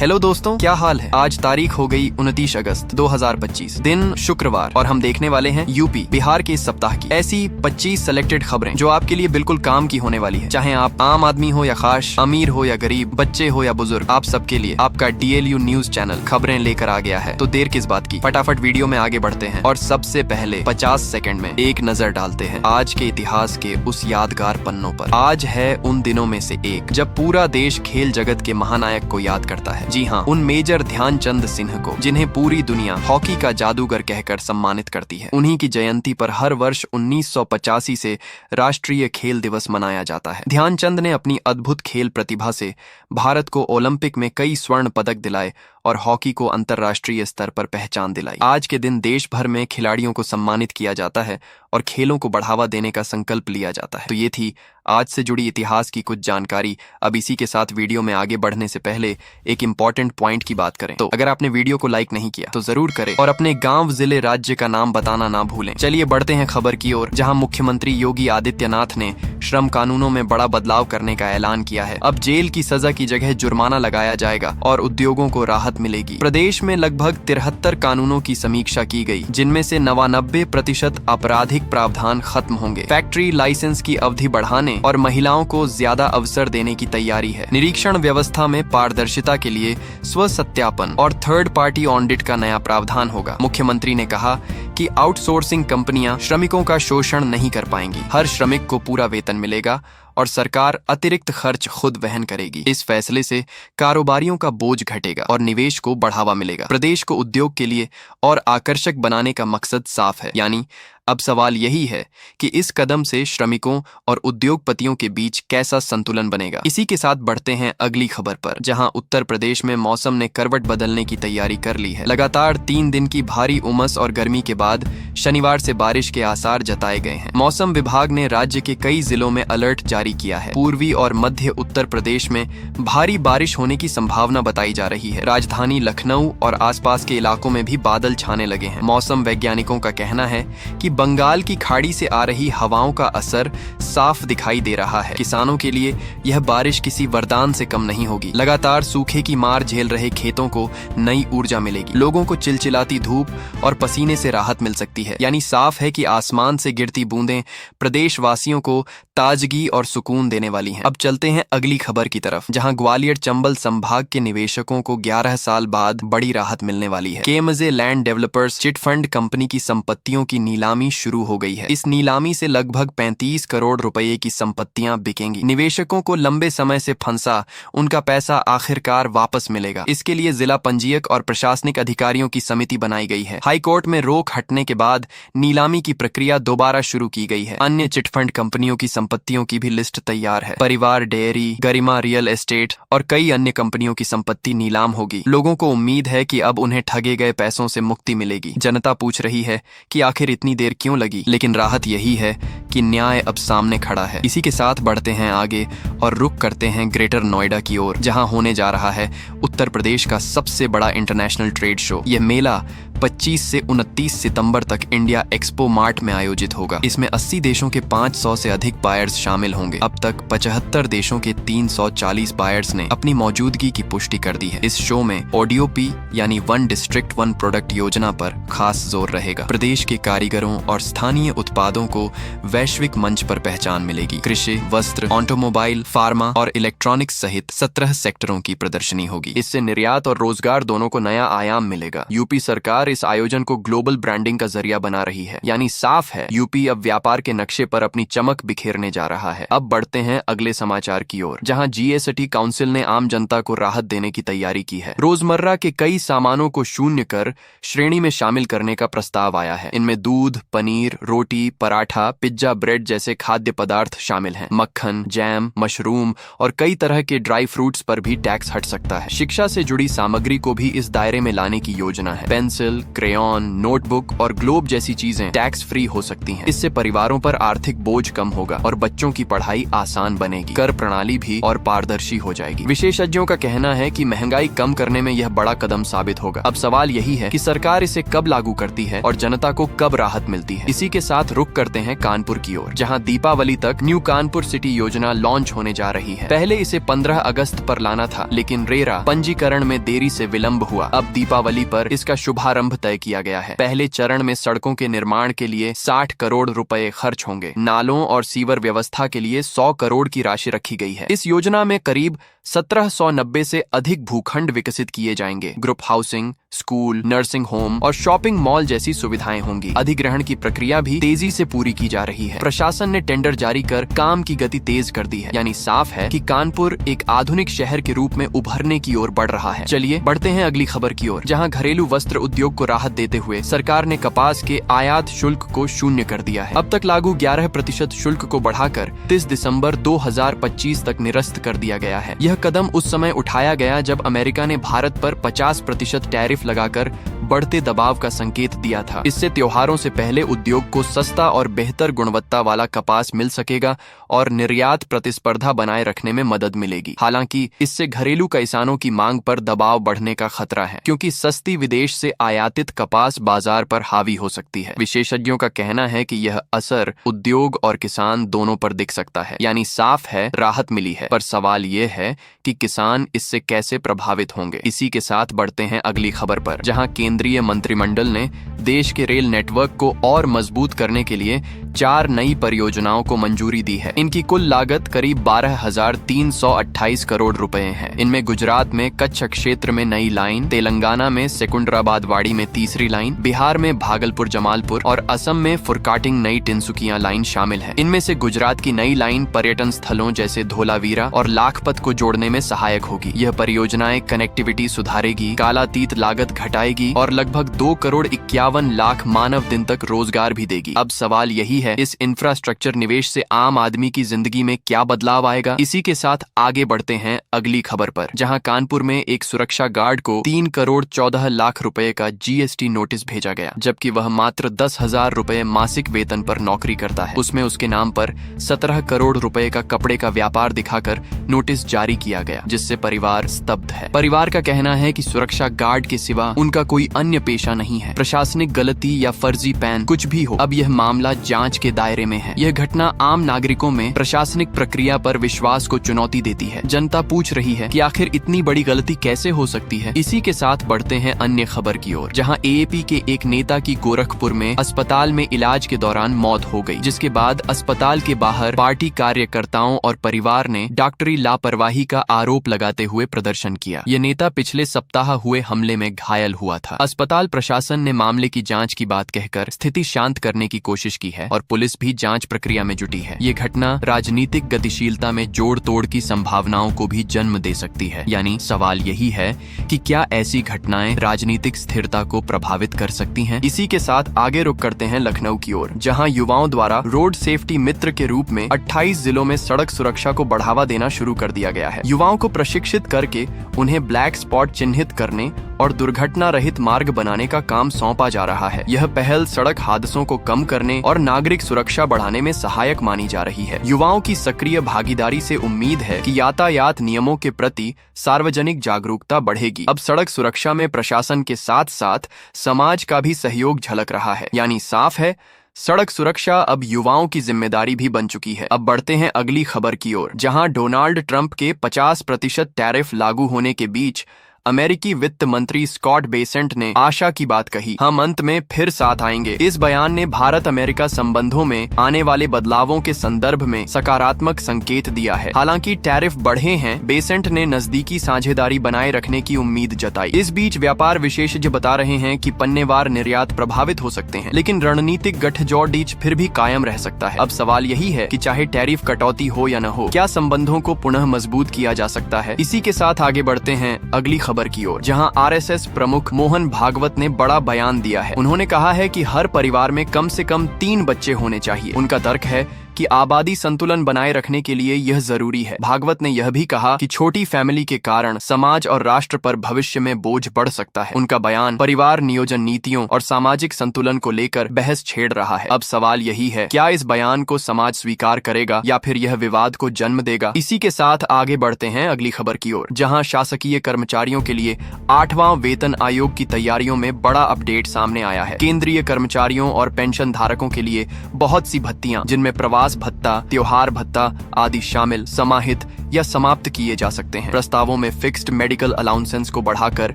Hello दोस्तों, क्या हाल है। आज तारीख हो गई 29 अगस्त 2025, दिन शुक्रवार, और हम देखने वाले हैं यूपी बिहार के इस सप्ताह की ऐसी 25 सेलेक्टेड खबरें जो आपके लिए बिल्कुल काम की होने वाली है। चाहे आप आम आदमी हो या खास, अमीर हो या गरीब, बच्चे हो या बुजुर्ग, आप सबके लिए आपका DLU न्यूज चैनल खबरें लेकर आ गया है। तो देर किस बात की, फटाफट वीडियो में आगे बढ़ते हैं और सबसे पहले 50 सेकंड में एक नजर डालते हैं आज के इतिहास के उस यादगार पन्नों पर। आज है उन दिनों में से एक जब पूरा देश खेल जगत के महानायक को याद करता है। जी हाँ, उन मेजर ध्यानचंद सिंह को, जिन्हें पूरी दुनिया हॉकी का जादूगर कहकर सम्मानित करती है। उन्हीं की जयंती पर हर वर्ष 1985 से राष्ट्रीय खेल दिवस मनाया जाता है। ध्यानचंद ने अपनी अद्भुत खेल प्रतिभा से भारत को ओलंपिक में कई स्वर्ण पदक दिलाए और हॉकी को अंतर्राष्ट्रीय स्तर पर पहचान दिलाई। आज के दिन देश भर में खिलाड़ियों को सम्मानित किया जाता है और खेलों को बढ़ावा देने का संकल्प लिया जाता है। तो ये थी आज से जुड़ी इतिहास की कुछ जानकारी। अब इसी के साथ वीडियो में आगे बढ़ने से पहले एक इम्पॉर्टेंट पॉइंट की बात करें तो अगर आपने वीडियो को लाइक नहीं किया तो जरूर करें और अपने गांव, जिले, राज्य का नाम बताना ना भूलें। चलिए बढ़ते हैं खबर की ओर, जहां मुख्यमंत्री योगी आदित्यनाथ ने श्रम कानूनों में बड़ा बदलाव करने का ऐलान किया है। अब जेल की सजा की जगह जुर्माना लगाया जाएगा और उद्योगों को राहत मिलेगी। प्रदेश में लगभग 73 कानूनों की समीक्षा की गई, जिनमें से 99% आपराधिक प्रावधान खत्म होंगे। फैक्ट्री लाइसेंस की अवधि बढ़ाने और महिलाओं को ज्यादा अवसर देने की तैयारी है। निरीक्षण व्यवस्था में पारदर्शिता के लिए स्व सत्यापन और थर्ड पार्टी ऑडिट का नया प्रावधान होगा। मुख्यमंत्री ने कहा कि आउटसोर्सिंग कंपनियां श्रमिकों का शोषण नहीं कर पाएंगी। हर श्रमिक को पूरा वेतन मिलेगा और सरकार अतिरिक्त खर्च खुद वहन करेगी। इस फैसले से कारोबारियों का बोझ घटेगा और निवेश को बढ़ावा मिलेगा। प्रदेश को उद्योग के लिए और आकर्षक बनाने का मकसद साफ है। यानी अब सवाल यही है कि इस कदम से श्रमिकों और उद्योगपतियों के बीच कैसा संतुलन बनेगा। इसी के साथ बढ़ते हैं अगली खबर पर, जहां उत्तर प्रदेश में मौसम ने करवट बदलने की तैयारी कर ली है। लगातार 3 दिन की भारी उमस और गर्मी के बाद शनिवार से बारिश के आसार जताए गए हैं। मौसम विभाग ने राज्य के कई जिलों में अलर्ट जारी किया है। पूर्वी और मध्य उत्तर प्रदेश में भारी बारिश होने की संभावना बताई जा रही है। राजधानी लखनऊ और आसपास के इलाकों में भी बादल छाने लगे हैं। मौसम वैज्ञानिकों का कहना है कि बंगाल की खाड़ी से आ रही हवाओं का असर साफ दिखाई दे रहा है। किसानों के लिए यह बारिश किसी वरदान से कम नहीं होगी। लगातार सूखे की मार झेल रहे खेतों को नई ऊर्जा मिलेगी। लोगों को चिलचिलाती धूप और पसीने से राहत मिल सकती है। यानी साफ है कि आसमान से गिरती बूंदें प्रदेशवासियों को ताजगी और सुकून देने वाली हैं। अब चलते हैं अगली खबर की तरफ, जहां ग्वालियर चंबल संभाग के निवेशकों को 11 साल बाद बड़ी राहत मिलने वाली है। केमजे land developers chit fund company की संपत्तियों की नीलामी शुरू हो गई है। इस नीलामी से लगभग 35 करोड़ रुपए की संपत्तियां बिकेंगी। निवेशकों को लंबे समय से फंसा उनका पैसा आखिरकार वापस मिलेगा। इसके लिए जिला पंजीयक और प्रशासनिक अधिकारियों की समिति बनाई गई है। हाईकोर्ट में रोक हटने के बाद नीलामी की प्रक्रिया दोबारा शुरू की गई है। अन्य चिटफंड कंपनियों की संपत्तियों की भी लिस्ट तैयार है। परिवार डेयरी, गरिमा रियल एस्टेट और कई अन्य कंपनियों की संपत्ति नीलाम होगी। लोगों को उम्मीद है कि अब उन्हें ठगे गए पैसों से मुक्ति मिलेगी। जनता पूछ रही है कि आखिर इतनी देर क्यों लगी, लेकिन राहत यही है कि न्याय अब सामने खड़ा है। इसी के साथ बढ़ते हैं आगे और रुक करते हैं ग्रेटर नोएडा की ओर, जहां होने जा रहा है उत्तर प्रदेश का सबसे बड़ा इंटरनेशनल ट्रेड शो। यह मेला 25 से 29 सितंबर तक इंडिया एक्सपो मार्ट में आयोजित होगा। इसमें 80 देशों के 500 से अधिक बायर्स शामिल होंगे। अब तक 75 देशों के 340 बायर्स ने अपनी मौजूदगी की पुष्टि कर दी है। इस शो में ODOP यानी वन डिस्ट्रिक्ट वन प्रोडक्ट योजना पर खास जोर रहेगा। प्रदेश के कारीगरों और स्थानीय उत्पादों को वैश्विक मंच पर पहचान मिलेगी। कृषि, वस्त्र, ऑटोमोबाइल, फार्मा और इलेक्ट्रॉनिक्स सहित 17 सेक्टरों की प्रदर्शनी होगी। इससे निर्यात और रोजगार दोनों को नया आयाम मिलेगा। यूपी सरकार इस आयोजन को ग्लोबल ब्रांडिंग का जरिया बना रही है। यानी साफ है, यूपी अब व्यापार के नक्शे पर अपनी चमक बिखेरने जा रहा है। अब बढ़ते हैं अगले समाचार की ओर, जहां GST काउंसिल ने आम जनता को राहत देने की तैयारी की है। रोजमर्रा के कई सामानों को शून्य कर श्रेणी में शामिल करने का प्रस्ताव आया है। इनमें दूध, पनीर, रोटी, पराठा, पिज्जा, ब्रेड जैसे खाद्य पदार्थ शामिल हैं। मक्खन, जैम, मशरूम और कई तरह के ड्राई फ्रूट्स पर भी टैक्स हट सकता है। शिक्षा से जुड़ी सामग्री को भी इस दायरे में लाने की योजना है। पेंसिल, क्रेयॉन, नोटबुक और ग्लोब जैसी चीजें टैक्स फ्री हो सकती हैं। इससे परिवारों पर आर्थिक बोझ कम होगा और बच्चों की पढ़ाई आसान बनेगी। कर प्रणाली भी और पारदर्शी हो जाएगी। विशेषज्ञों का कहना है कि महंगाई कम करने में यह बड़ा कदम साबित होगा। अब सवाल यही है कि सरकार इसे कब लागू करती है और जनता को कब राहत मिलती है। मिलती है। इसी के साथ रुक करते हैं कानपुर की ओर, जहां दीपावली तक न्यू कानपुर सिटी योजना लॉन्च होने जा रही है। पहले इसे 15 अगस्त पर लाना था, लेकिन रेरा पंजीकरण में देरी से विलंब हुआ। अब दीपावली पर इसका शुभारंभ तय किया गया है। पहले चरण में सड़कों के निर्माण के लिए 60 करोड़ रुपए खर्च होंगे। नालों और सीवर व्यवस्था के लिए 100 करोड़ की राशि रखी गई है। इस योजना में करीब 1790 से अधिक भूखंड विकसित किए जाएंगे। Group housing, school, nursing home और शॉपिंग मॉल जैसी सुविधाएं होंगी। अधिग्रहण की प्रक्रिया भी तेजी से पूरी की जा रही है। प्रशासन ने टेंडर जारी कर काम की गति तेज कर दी है। यानी साफ है कि कानपुर एक आधुनिक शहर के रूप में उभरने की ओर बढ़ रहा है। चलिए बढ़ते हैं अगली खबर की ओर, जहां घरेलू वस्त्र उद्योग को राहत देते हुए सरकार ने कपास के आयात शुल्क को शून्य कर दिया है। अब तक लागू 11% शुल्क को बढ़ाकर 30 दिसंबर 2025 तक निरस्त कर दिया गया है। यह कदम उस समय उठाया गया जब अमेरिका ने भारत पर 50% टैरिफ लगाकर बढ़ते दबाव का संकेत दिया था। इससे त्योहारों से पहले उद्योग को सस्ता और बेहतर गुणवत्ता वाला कपास मिल सकेगा और निर्यात प्रतिस्पर्धा बनाए रखने में मदद मिलेगी। हालांकि इससे घरेलू किसानों की मांग पर दबाव बढ़ने का खतरा है, क्योंकि सस्ती विदेश से आयातित कपास बाजार पर हावी हो सकती है। विशेषज्ञों का कहना है कि यह असर उद्योग और किसान दोनों पर दिख सकता है। यानी साफ है राहत मिली है, पर सवाल ये है कि किसान इससे कैसे प्रभावित होंगे। इसी के साथ बढ़ते हैं अगली खबर पर, जहां केंद्रीय मंत्रिमंडल ने देश के रेल नेटवर्क को और मजबूत करने के लिए 4 नई परियोजनाओं को मंजूरी दी है। इनकी कुल लागत करीब 12,328 करोड़ रुपए है। इनमें गुजरात में कच्छ क्षेत्र में नई लाइन, तेलंगाना में सिकुंडराबाद वाड़ी में तीसरी लाइन, बिहार में भागलपुर जमालपुर और असम में फुरकाटिंग नई टिनसुकिया लाइन शामिल है। इनमें से गुजरात की नई लाइन पर्यटन स्थलों जैसे धोलावीरा और लाखपत को जोड़ने में सहायक होगी। यह परियोजनाएं कनेक्टिविटी सुधारेगी, कालातीत लागत घटाएगी और लगभग 2,51 लाख मानव दिन तक रोजगार भी देगी। अब सवाल यही है, इस इंफ्रास्ट्रक्चर निवेश से आम आदमी की जिंदगी में क्या बदलाव आएगा। इसी के साथ आगे बढ़ते हैं अगली खबर पर, जहां कानपुर में एक सुरक्षा गार्ड को 3 करोड़ 14 लाख रुपए का GST नोटिस भेजा गया, जबकि वह मात्र 10,000 रुपए मासिक वेतन पर नौकरी करता है। उसमें उसके नाम पर 17 करोड़ रुपए का कपड़े का व्यापार दिखाकर नोटिस जारी किया गया, जिससे परिवार स्तब्ध है। परिवार का कहना है कि सुरक्षा गार्ड के सिवा उनका कोई अन्य पेशा नहीं है। प्रशासनिक गलती या फर्जी पैन कुछ भी हो, अब यह मामला जांच के दायरे में है। यह घटना आम नागरिकों में प्रशासनिक प्रक्रिया पर विश्वास को चुनौती देती है। जनता पूछ रही है कि आखिर इतनी बड़ी गलती कैसे हो सकती है। इसी के साथ बढ़ते हैं अन्य खबर की ओर, जहां AAP के एक नेता की गोरखपुर में अस्पताल में इलाज के दौरान मौत हो गई, जिसके बाद अस्पताल के बाहर पार्टी कार्यकर्ताओं और परिवार ने डॉक्टरी लापरवाही का आरोप लगाते हुए प्रदर्शन किया। ये नेता पिछले सप्ताह हुए हमले में घायल हुआ था। अस्पताल प्रशासन ने मामले की जांच की बात कहकर स्थिति शांत करने की कोशिश की है और पुलिस भी जांच प्रक्रिया में जुटी है। ये घटना राजनीतिक गतिशीलता में जोड़ तोड़ की संभावनाओं को भी जन्म दे सकती है। यानी सवाल यही है कि क्या ऐसी घटनाएं राजनीतिक स्थिरता को प्रभावित कर सकती हैं। इसी के साथ आगे रुख करते हैं लखनऊ की ओर, जहां युवाओं द्वारा रोड सेफ्टी मित्र के रूप में 28 जिलों में सड़क सुरक्षा को बढ़ावा देना शुरू कर दिया गया है। युवाओं को प्रशिक्षित करके उन्हें ब्लैक स्पॉट चिन्हित करने और दुर्घटना रहित मार्ग बनाने का काम सौंपा जा रहा है। यह पहल सड़क हादसों को कम करने और नागरिक सुरक्षा बढ़ाने में सहायक मानी जा रही है। युवाओं की सक्रिय भागीदारी से उम्मीद है कि यातायात नियमों के प्रति सार्वजनिक जागरूकता बढ़ेगी। अब सड़क सुरक्षा में प्रशासन के साथ साथ समाज का भी सहयोग झलक रहा है। यानी साफ है, सड़क सुरक्षा अब युवाओं की जिम्मेदारी भी बन चुकी है। अब बढ़ते हैं अगली खबर की ओर, जहां डोनाल्ड ट्रंप के 50% टैरिफ लागू होने के बीच अमेरिकी वित्त मंत्री स्कॉट बेसेंट ने आशा की बात कही, हम अंत में फिर साथ आएंगे। इस बयान ने भारत अमेरिका संबंधों में आने वाले बदलावों के संदर्भ में सकारात्मक संकेत दिया है। हालांकि टैरिफ बढ़े हैं, बेसेंट ने नजदीकी साझेदारी बनाए रखने की उम्मीद जताई। इस बीच व्यापार विशेषज्ञ बता रहे हैं कि पन्नेवार निर्यात प्रभावित हो सकते हैं, लेकिन रणनीतिक गठजोड़ फिर भी कायम रह सकता है। अब सवाल यही है कि चाहे टैरिफ कटौती हो या न हो, क्या संबंधों को पुनः मजबूत किया जा सकता है। इसी के साथ आगे बढ़ते हैं अगली खबर की ओर, जहां RSS प्रमुख मोहन भागवत ने बड़ा बयान दिया है। उन्होंने कहा है कि हर परिवार में कम से कम 3 बच्चे होने चाहिए। उनका तर्क है कि आबादी संतुलन बनाए रखने के लिए यह जरूरी है। भागवत ने यह भी कहा कि छोटी फैमिली के कारण समाज और राष्ट्र पर भविष्य में बोझ बढ़ सकता है। उनका बयान परिवार नियोजन नीतियों और सामाजिक संतुलन को लेकर बहस छेड़ रहा है। अब सवाल यही है, क्या इस बयान को समाज स्वीकार करेगा या फिर यह विवाद को जन्म देगा? इसी के साथ आगे बढ़ते हैं अगली खबर की ओर, जहां शासकीय कर्मचारियों के लिए 8वां वेतन आयोग की तैयारियों में बड़ा अपडेट सामने आया है। केंद्रीय कर्मचारियों और पेंशन धारकों के लिए बहुत सी भत्तियां, जिनमें प्रवास भत्ता, त्योहार भत्ता आदि शामिल, समाहित या समाप्त किए जा सकते हैं। प्रस्तावों में फिक्स्ड मेडिकल अलाउंसेंस को बढ़ाकर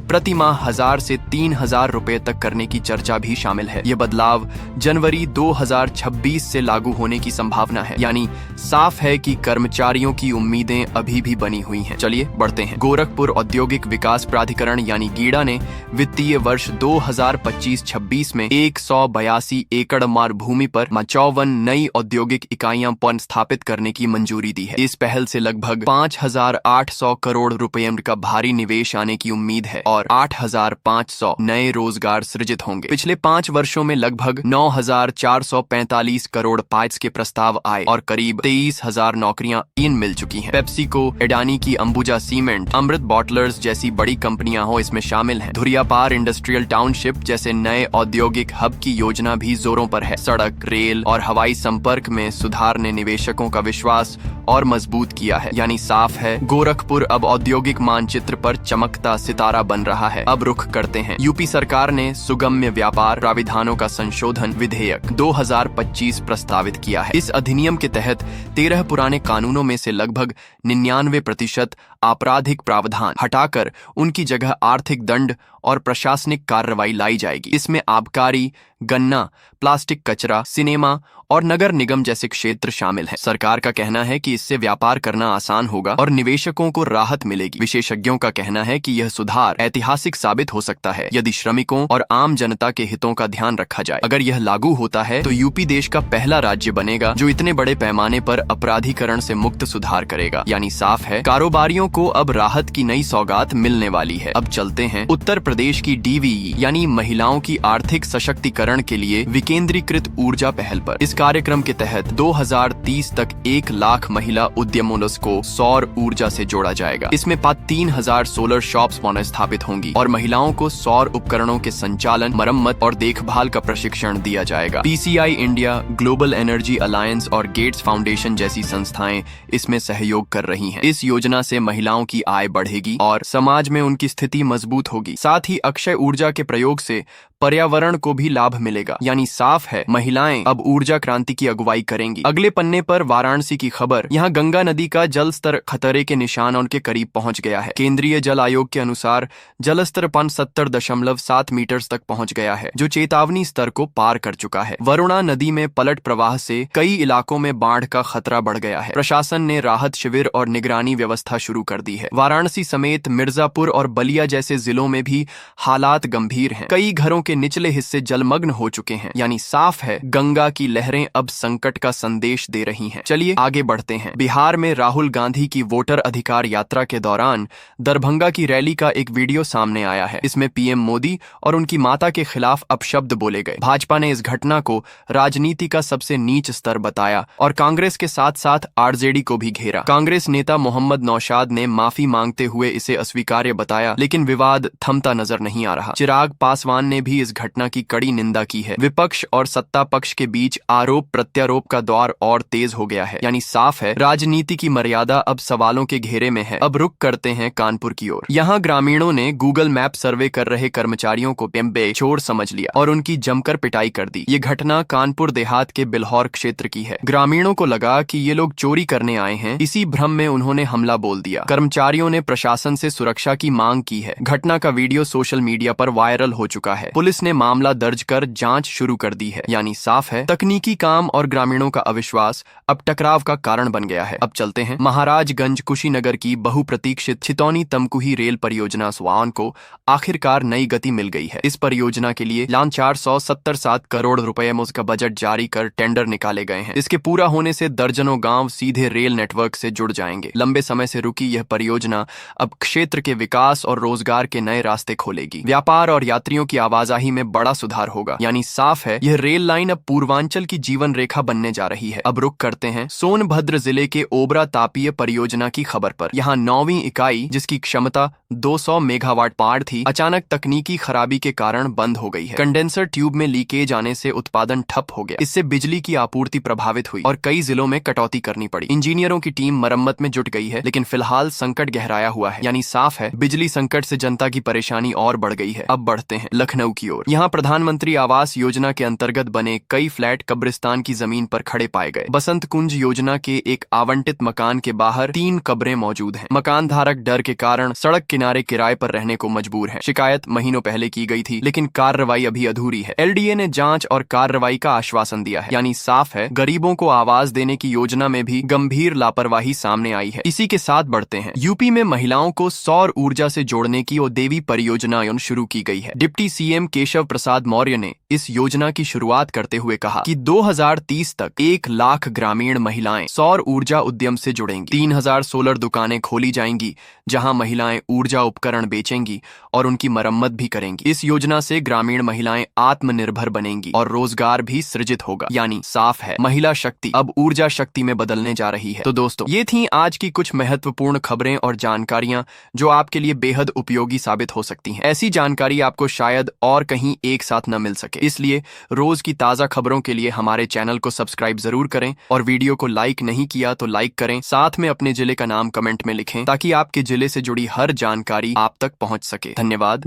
प्रति माह 1000 से 3000 रुपए तक करने की चर्चा भी शामिल है। ये बदलाव जनवरी 2026 से लागू होने की संभावना है। यानी साफ है कि कर्मचारियों की उम्मीदें अभी भी बनी हुई हैं। चलिए बढ़ते हैं। गोरखपुर औद्योगिक विकास प्राधिकरण यानी गीडा ने वित्तीय वर्ष 2025-26 में 182 एकड़ मार भूमि पर 54 नई औद्योगिक इकाइयां स्थापित करने की मंजूरी दी है। इस पहल से लगभग 5800 करोड़ रुपए का भारी निवेश आने की उम्मीद है और 8500 नए रोजगार सृजित होंगे। पिछले 5 वर्षों में लगभग 9445 करोड़ पाइट्स के प्रस्ताव आए और करीब 23000 नौकरियां मिल चुकी हैं। पेप्सिको, एडानी की अंबुजा सीमेंट, अमृत बॉटलर्स जैसी बड़ी कंपनियां हो इसमें शामिल हैं। धुरियापार इंडस्ट्रियल टाउनशिप जैसे नए औद्योगिक हब की योजना भी जोरों पर है। सड़क, रेल और हवाई संपर्क में सुधार ने निवेशकों का विश्वास और मजबूत किया है। यानी साफ है, गोरखपुर अब औद्योगिक मानचित्र पर चमकता सितारा बन रहा है। अब रुख करते हैं। यूपी सरकार ने सुगम्य व्यापार प्राविधानों का संशोधन विधेयक 2025 प्रस्तावित किया है। इस अधिनियम के तहत 13 पुराने कानूनों में से लगभग 99% आपराधिक प्रावधान हटाकर उनकी जगह आर्थिक दंड और प्रशासनिक कार्रवाई लाई जाएगी। इसमें आबकारी, गन्ना, प्लास्टिक कचरा, सिनेमा और नगर निगम जैसे क्षेत्र शामिल हैं। सरकार का कहना है कि इससे व्यापार करना आसान होगा और निवेशकों को राहत मिलेगी। विशेषज्ञों का कहना है कि यह सुधार ऐतिहासिक साबित हो सकता है यदि श्रमिकों और आम जनता के हितों का ध्यान रखा जाए। अगर यह लागू होता है तो यूपी देश का पहला राज्य बनेगा जो इतने बड़े पैमाने पर अपराधीकरण से मुक्त सुधार करेगा। यानी साफ है, कारोबारियों को अब राहत की नई सौगात मिलने वाली है। अब चलते हैं उत्तर प्रदेश की डीवीई यानी महिलाओं की आर्थिक सशक्तिकरण के लिए विकेंद्रीकृत ऊर्जा पहल पर। इस कार्यक्रम के तहत 2030 तक 1 लाख महिला उद्यमों को सौर ऊर्जा से जोड़ा जाएगा। इसमें 3000 सोलर शॉप्स स्थापित होंगी और महिलाओं को सौर उपकरणों के संचालन, मरम्मत और देखभाल का प्रशिक्षण दिया जाएगा। PCI India, global energy alliance और गेट्स फाउंडेशन जैसी संस्थाएं इसमें सहयोग कर रही हैं। इस योजना से महिलाओं की आय बढ़ेगी और समाज में उनकी स्थिति मजबूत होगी। साथ ही अक्षय ऊर्जा के प्रयोग से पर्यावरण को भी लाभ मिलेगा। यानी साफ है, महिलाएं अब ऊर्जा क्रांति की अगुवाई करेंगी। अगले पन्ने पर वाराणसी की खबर। यहाँ गंगा नदी का जल स्तर खतरे के निशान उनके करीब पहुंच गया है। केंद्रीय जल आयोग के अनुसार जल स्तर 70.7 मीटर तक पहुंच गया है, जो चेतावनी स्तर को पार कर चुका है। वरुणा नदी में पलट प्रवाह से कई इलाकों में बाढ़ का खतरा बढ़ गया है। प्रशासन ने राहत शिविर और निगरानी व्यवस्था शुरू कर दी है। वाराणसी समेत मिर्जापुर और बलिया जैसे जिलों में भी हालात गंभीर हैं। कई घरों के निचले हिस्से जलमग्न हो चुके हैं। यानी साफ है, गंगा की लहरें अब संकट का संदेश दे रही हैं। चलिए आगे बढ़ते हैं। बिहार में राहुल गांधी की वोटर अधिकार यात्रा के दौरान दरभंगा की रैली का एक वीडियो सामने आया है। इसमें पीएम मोदी और उनकी माता के खिलाफ अपशब्द बोले गए। भाजपा ने इस घटना को राजनीति का सबसे नीच स्तर बताया और कांग्रेस के साथ साथ आरजेडी को भी घेरा। कांग्रेस नेता मोहम्मद नौशाद ने माफी मांगते हुए इसे अस्वीकार्य बताया, लेकिन विवाद थमता नजर नहीं आ रहा। चिराग पासवान ने भी इस घटना की कड़ी निंदा की है। विपक्ष और सत्ता पक्ष के बीच आरोप प्रत्यारोप का दौर और तेज हो गया है। यानी साफ है, राजनीति की मर्यादा अब सवालों के घेरे में है। अब रुक करते हैं कानपुर की ओर। यहाँ ग्रामीणों ने गूगल मैप सर्वे कर रहे कर्मचारियों को बेचोर समझ लिया और उनकी जमकर पिटाई कर दी। ये घटना कानपुर देहात के बिल्हौर क्षेत्र की है। ग्रामीणों को लगा कि ये लोग चोरी करने आए हैं। इसी भ्रम में उन्होंने हमला बोल दिया। कर्मचारियों ने प्रशासन से सुरक्षा की मांग की है। घटना का वीडियो सोशल मीडिया पर वायरल हो चुका है। पुलिस ने मामला दर्ज कर जांच शुरू कर दी है। यानी साफ है, तकनीकी काम और ग्रामीणों का अविश्वास अब टकराव का कारण बन गया है। अब चलते हैं महाराजगंज कुशीनगर की बहुप्रतीक्षित छितौनी तमकुही रेल परियोजना स्वान को आखिरकार नई गति मिल गई है। इस परियोजना के लिए 477 करोड़ रुपए में उसका बजट जारी कर टेंडर निकाले गए हैं। इसके पूरा होने से दर्जनों गांव सीधे रेल नेटवर्क से जुड़ जाएंगे। लंबे समय से रुकी यह परियोजना अब क्षेत्र के विकास और रोजगार के नए रास्ते खोलेगी। व्यापार और यात्रियों की आवाजाही आवाजाही में बड़ा सुधार होगा। यानी साफ है यह रेल लाइन अब पूर्वांचल की जीवन रेखा बनने जा रही है। अब रुक करते हैं सोनभद्र जिले के ओबरा तापीय परियोजना की खबर पर। यहाँ 9वीं इकाई जिसकी क्षमता 200 मेगावाट पार थी, अचानक तकनीकी खराबी के कारण बंद हो गई है। कंडेंसर ट्यूब में लीकेज आने से उत्पादन ठप हो गया। इससे बिजली की आपूर्ति प्रभावित हुई और कई जिलों में कटौती करनी पड़ी। इंजीनियरों की टीम मरम्मत में जुट गई है, लेकिन फिलहाल संकट गहराया हुआ है। यानी साफ है बिजली संकट से जनता की परेशानी और बढ़ गई है। अब बढ़ते हैं लखनऊ की ओर। यहाँ प्रधानमंत्री आवास योजना के अंतर्गत बने कई फ्लैट कब्रिस्तान की जमीन पर खड़े पाए गए। बसंत कुंज योजना के एक आवंटित मकान के बाहर 3 कब्रें मौजूद हैं। मकान धारक डर के कारण सड़क किनारे किराए पर रहने को मजबूर है। शिकायत महीनों पहले की गई थी, लेकिन कार्रवाई अभी अधूरी है। एलडीए ने जांच और कार्रवाई का आश्वासन दिया है। यानी साफ है गरीबों को आवास देने की योजना में भी गंभीर लापरवाही सामने आई है। इसी के साथ बढ़ते हैं यूपी में महिलाओं को सौर ऊर्जा से जोड़ने की देवी परियोजना शुरू की गई है। डिप्टी सीएम केशव प्रसाद मौर्य ने इस योजना की शुरुआत करते हुए कहा कि 2030 तक 1 लाख ग्रामीण महिलाएं सौर ऊर्जा उद्यम से जुड़ेंगी। 3000 सोलर दुकानें खोली जाएंगी जहां महिलाएं ऊर्जा उपकरण बेचेंगी और उनकी मरम्मत भी करेंगी। इस योजना से ग्रामीण महिलाएं आत्मनिर्भर बनेंगी और रोजगार भी सृजित होगा। यानी साफ है महिला शक्ति अब ऊर्जा शक्ति में बदलने जा रही है। तो दोस्तों ये थी आज की कुछ महत्वपूर्ण खबरें और जानकारियां जो आपके लिए बेहद उपयोगी साबित हो सकती हैं। ऐसी जानकारी आपको शायद और कहीं एक साथ न मिल सके, इसलिए रोज की ताजा खबरों के लिए हमारे चैनल को सब्सक्राइब जरूर करें और वीडियो को लाइक नहीं किया तो लाइक करें। साथ में अपने जिले का नाम कमेंट में लिखें ताकि आपके जिले से जुड़ी हर जानकारी आप तक पहुंच सके। धन्यवाद।